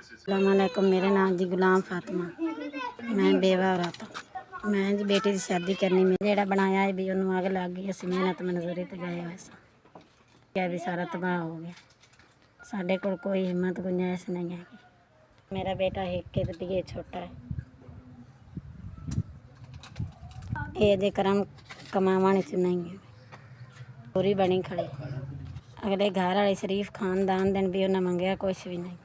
अस्सलामुअलैकुम, मेरे नाम जी गुलाम फातिमा, मैं बेवा औरत हाँ। मैं जी बेटी की शादी करनी में जेड़ा बनाया है भी उन्होंने आग लग गई। असं मेहनत मजदूरी ते गए हुए क्या भी सारा तबाह हो गया। साढ़े को कोई हिम्मत गुंजाइश नहीं है। मेरा बेटा एक के बीए छोटा है। ये जे करम कमावाने च नहीं है, पूरी बनी खड़ी। अगले घर वाले शरीफ खानदान दिन भी उन्हें मंगया कुछ भी नहीं।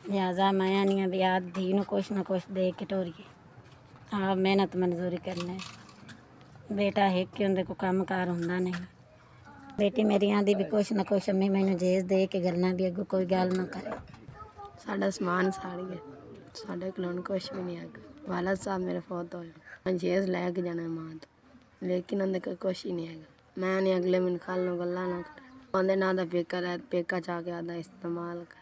लिहाजा मैं नहीं भी आ धी नूं कुछ ना कुछ दे के टोरीए। आप मेहनत मजदूरी करने। बेटा है कि उनके को काम कार होंदा नहीं। बेटी मेरी आंदी भी कुछ ना कुछ अम्मी मैनू जेज दे के गलना भी अगों कोई गल ना करे। साडा समान साड़ी है, साडे कोल कुछ भी नहीं है। वालद साहब मेरे फौत होए, जेज लैके जाना मां तो, लेकिन उनके कोल कुछ ही नहीं है। मैं नहीं अगले मैनू कल नूं गल्लां ना करे। आंदे ना दा पेका लै पेका चा के आदा इस्तेमाल कर।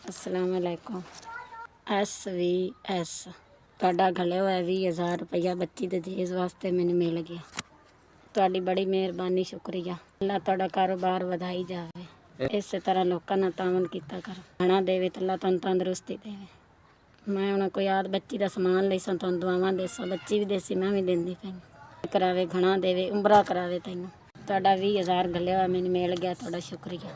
अस्सलामुअलैकुम। SVS ਤੁਹਾਡਾ ਘੱਲਿਆ ਹੋਇਆ 20,000 ਰੁਪਇਆ ਬੱਚੀ ਦੇ ਜੇਜ਼ ਵਾਸਤੇ ਮੈਨੂੰ ਮਿਲ ਗਿਆ। ਤੁਹਾਡੀ ਬੜੀ ਮਿਹਰਬਾਨੀ, ਸ਼ੁਕਰੀਆ। ਅੱਲਾ ਤੁਹਾਡਾ ਕਾਰੋਬਾਰ ਵਧਾਈ ਜਾਵੇ। ਇਸੇ ਤਰ੍ਹਾਂ ਲੋਕਾਂ ਨਾਲ ਤਾਮਨ ਕੀਤਾ ਕਰੋ। ਖਾਣਾ ਦੇਵੇ ਤਾਂ ਅੱਲਾ ਤੁਹਾਨੂੰ ਤੰਦਰੁਸਤੀ ਦੇਵੇ। ਮੈਂ ਹੁਣ ਕੋਈ ਆਦ ਬੱਚੀ ਦਾ ਸਮਾਨ ਲਈ ਸਾਂ, ਤੁਹਾਨੂੰ ਦੁਆਵਾਂ ਦੇਸਾਂ। ਬੱਚੀ ਵੀ ਦੇਸੀ, ਮੈਂ ਵੀ ਦਿੰਦੀ ਪਈ ਕਰਾਵੇ, ਖਾਣਾ ਦੇਵੇ, ਉਮਰਾ ਕਰਾਵੇ। ਤੈਨੂੰ ਤੁਹਾਡਾ 20,000 ਘੱਲਿਆ ਹੋਇਆ ਮੈਨੂੰ ਮਿਲ ਗਿਆ, ਤੁਹਾਡਾ ਸ਼ੁਕਰੀਆ।